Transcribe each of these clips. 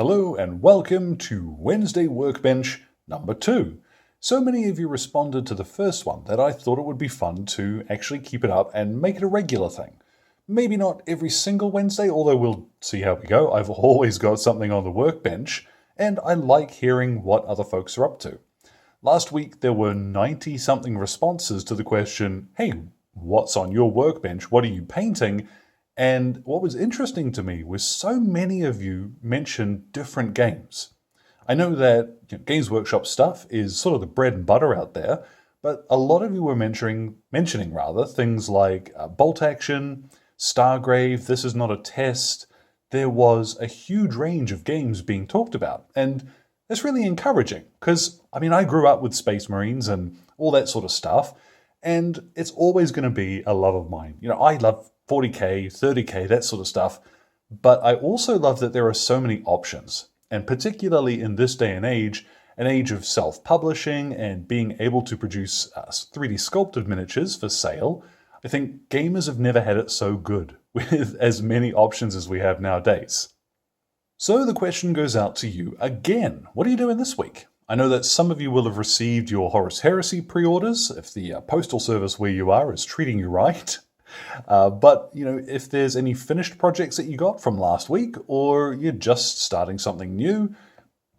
Hello and welcome to Wednesday Workbench number 2. So many of you responded to the first one that I thought it would be fun to actually keep it up and make it a regular thing. Maybe not every single Wednesday, although we'll see how we go. I've always got something on the workbench, and I like hearing what other folks are up to. Last week there were 90-something responses to the question, hey, what's on your workbench? What are you painting? And what was interesting to me was so many of you mentioned different games. I know that Games Workshop stuff is sort of the bread and butter out there, but a lot of you were mentioning things like Bolt Action, Stargrave, This Is Not a Test. There was a huge range of games being talked about, and it's really encouraging because, I grew up with Space Marines and all that sort of stuff, and it's always going to be a love of mine. I love 40K, 30K, that sort of stuff. But I also love that there are so many options. And particularly in this day and age, an age of self-publishing and being able to produce 3D sculpted miniatures for sale, I think gamers have never had it so good with as many options as we have nowadays. So the question goes out to you again. What are you doing this week? I know that some of you will have received your Horus Heresy pre-orders if the postal service where you are is treating you right. But if there's any finished projects that you got from last week, or you're just starting something new,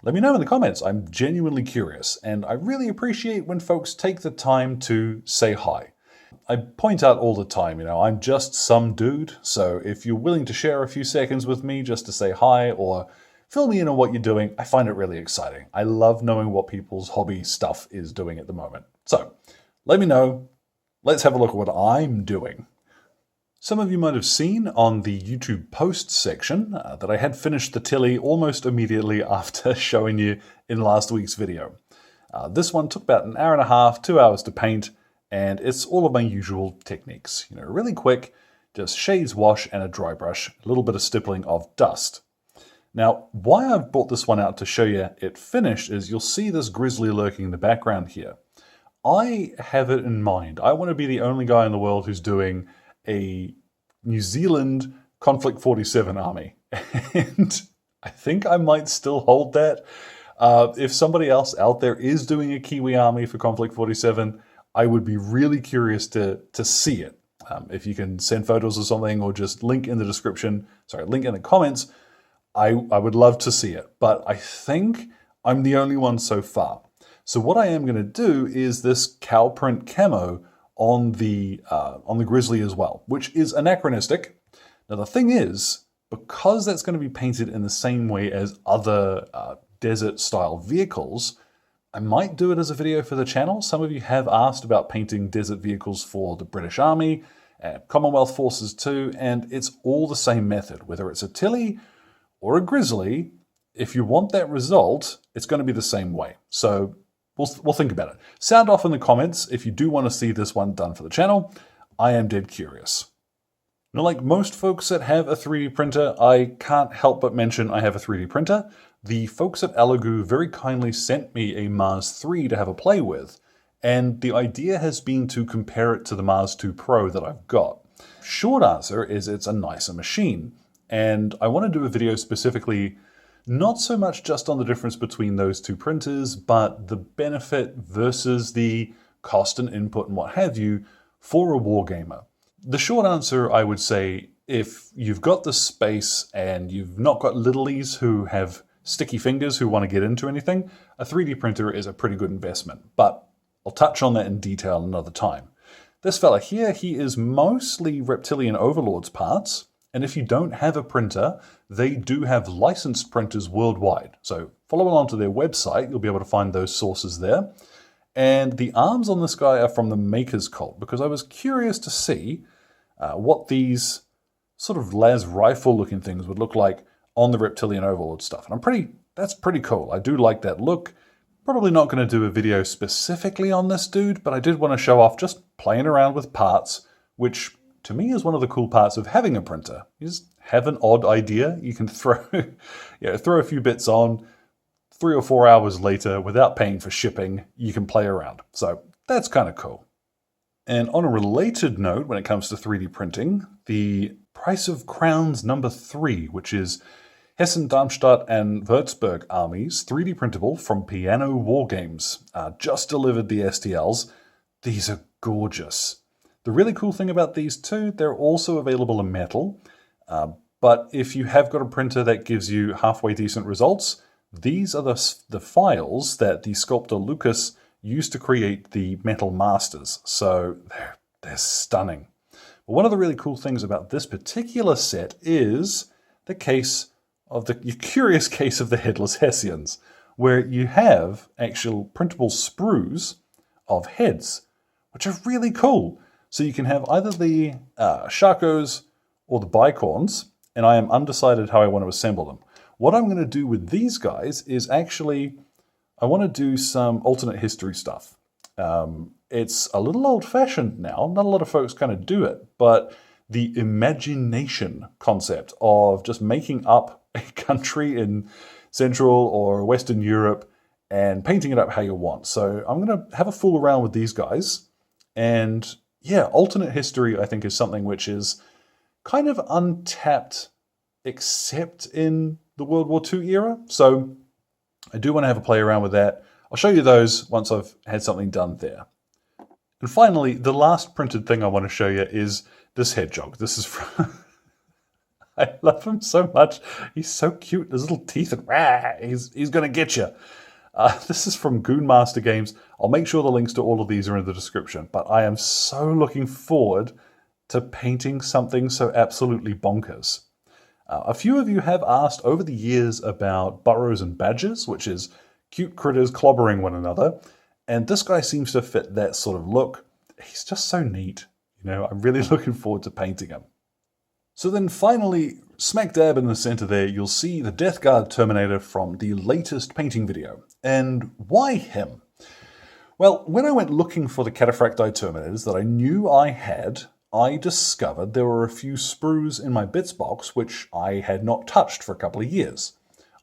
let me know in the comments. I'm genuinely curious, and I really appreciate when folks take the time to say hi. I point out all the time, I'm just some dude, so if you're willing to share a few seconds with me just to say hi or fill me in on what you're doing, I find it really exciting. I love knowing what people's hobby stuff is doing at the moment. So let me know. Let's have a look at what I'm doing. Some of you might have seen on the YouTube posts section that I had finished the Tilly almost immediately after showing you in last week's video. This one took about an hour and a half, 2 hours to paint, and it's all of my usual techniques. Really quick, just shades wash and a dry brush, a little bit of stippling of dust. Now, why I've brought this one out to show you it finished is you'll see this grizzly lurking in the background here. I have it in mind. I want to be the only guy in the world who's doing a New Zealand Conflict 47 army. And I think I might still hold that. If somebody else out there is doing a Kiwi army for Conflict 47, I would be really curious to see it. If you can send photos or something, or just link in the comments, I would love to see it. But I think I'm the only one so far. So what I am going to do is this cow print camo on the grizzly as well, which is anachronistic. Now the thing is, because that's going to be painted in the same way as other desert style vehicles, I might do it as a video for the channel. Some of you have asked about painting desert vehicles for the British Army, Commonwealth Forces too, and it's all the same method. Whether it's a Tilly or a grizzly, if you want that result, it's going to be the same way. So We'll think about it. Sound off in the comments if you do want to see this one done for the channel. I am dead curious. Now, like most folks that have a 3D printer, I can't help but mention I have a 3D printer. The folks at Elegoo very kindly sent me a Mars 3 to have a play with, and the idea has been to compare it to the Mars 2 Pro that I've got. Short answer is it's a nicer machine, and I want to do a video specifically not so much just on the difference between those two printers, but the benefit versus the cost and input and what have you for a wargamer. The short answer, I would say, if you've got the space and you've not got littlies who have sticky fingers who want to get into anything, a 3D printer is a pretty good investment. But I'll touch on that in detail another time. This fella here, he is mostly Reptilian Overlords parts. And if you don't have a printer, they do have licensed printers worldwide. So follow along to their website, you'll be able to find those sources there. And the arms on this guy are from the Maker's Cult, because I was curious to see what these sort of las rifle looking things would look like on the Reptilian Overlord stuff. And that's pretty cool. I do like that look. Probably not going to do a video specifically on this dude, but I did want to show off just playing around with parts, which to me is one of the cool parts of having a printer. You just have an odd idea. You can throw a few bits on, 3 or 4 hours later, without paying for shipping, you can play around. So that's kind of cool. And on a related note, when it comes to 3D printing, the Price of Crowns number 3, which is Hessen, Darmstadt, and Würzburg armies, 3D printable from Piano War Games. Just delivered the STLs. These are gorgeous. The really cool thing about these two, they're also available in metal. But if you have got a printer that gives you halfway decent results, these are the files that the sculptor Lucas used to create the metal masters. So they're stunning. But one of the really cool things about this particular set is the curious case of the headless Hessians, where you have actual printable sprues of heads, which are really cool. So you can have either the Sharkos or the Bicorns, and I am undecided how I want to assemble them. What I'm going to do with these guys is actually, I want to do some alternate history stuff. It's a little old-fashioned now. Not a lot of folks kind of do it, but the imagination concept of just making up a country in Central or Western Europe and painting it up how you want. So I'm going to have a fool around with these guys. And yeah, alternate history, I think, is something which is kind of untapped, except in the World War II era. So I do want to have a play around with that. I'll show you those once I've had something done there. And finally, the last printed thing I want to show you is this hedgehog. This is from... I love him so much. He's so cute. His little teeth and he's going to get you. This is from Goonmaster Games. I'll make sure the links to all of these are in the description. But I am so looking forward to painting something so absolutely bonkers. A few of you have asked over the years about burrows and badgers, which is cute critters clobbering one another. And this guy seems to fit that sort of look. He's just so neat. You know, I'm really looking forward to painting him. So then finally, smack dab in the center there, you'll see the Death Guard Terminator from the latest painting video. And why him? Well, when I went looking for the Cataphracti Terminators that I knew I had, I discovered there were a few sprues in my bits box which I had not touched for a couple of years.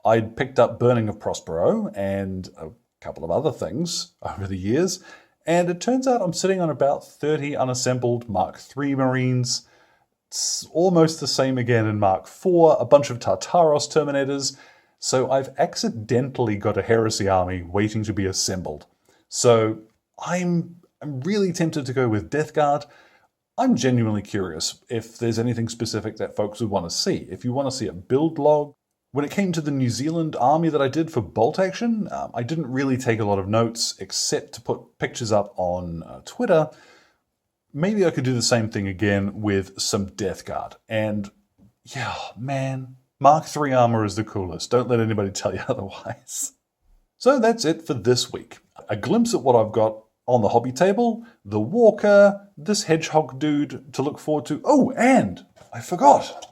I'd picked up Burning of Prospero and a couple of other things over the years, and it turns out I'm sitting on about 30 unassembled Mark III Marines. It's almost the same again in Mark IV, a bunch of Tartaros Terminators, so I've accidentally got a Heresy army waiting to be assembled. So I'm really tempted to go with Death Guard. I'm genuinely curious if there's anything specific that folks would want to see. If you want to see a build log. When it came to the New Zealand army that I did for Bolt Action, I didn't really take a lot of notes except to put pictures up on Twitter. Maybe I could do the same thing again with some Death Guard. And yeah, man, Mark III armor is the coolest. Don't let anybody tell you otherwise. So that's it for this week. A glimpse at what I've got on the hobby table, the Walker, this hedgehog dude to look forward to. Oh, and I forgot.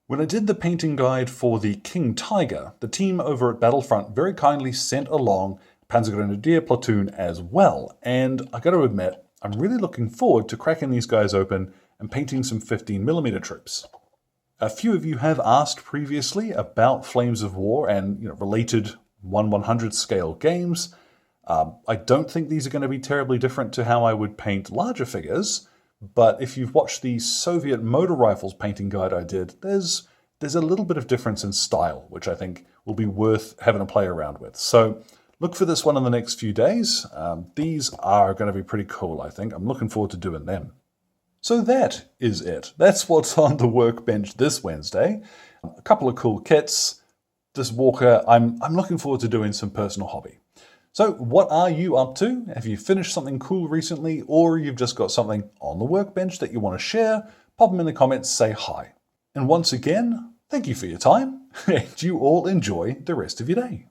When I did the painting guide for the King Tiger, the team over at Battlefront very kindly sent along Panzergrenadier platoon as well. And I got to admit, I'm really looking forward to cracking these guys open and painting some 15mm troops. A few of you have asked previously about Flames of War and related 1/100 scale games. I don't think these are going to be terribly different to how I would paint larger figures, but if you've watched the Soviet motor rifles painting guide I did, there's a little bit of difference in style, which I think will be worth having a play around with. So look for this one in the next few days. These are going to be pretty cool, I think. I'm looking forward to doing them. So that is it. That's what's on the workbench this Wednesday. A couple of cool kits. This Walker, I'm looking forward to doing some personal hobby. So what are you up to? Have you finished something cool recently, or you've just got something on the workbench that you want to share? Pop them in the comments, say hi. And once again, thank you for your time, and you all enjoy the rest of your day.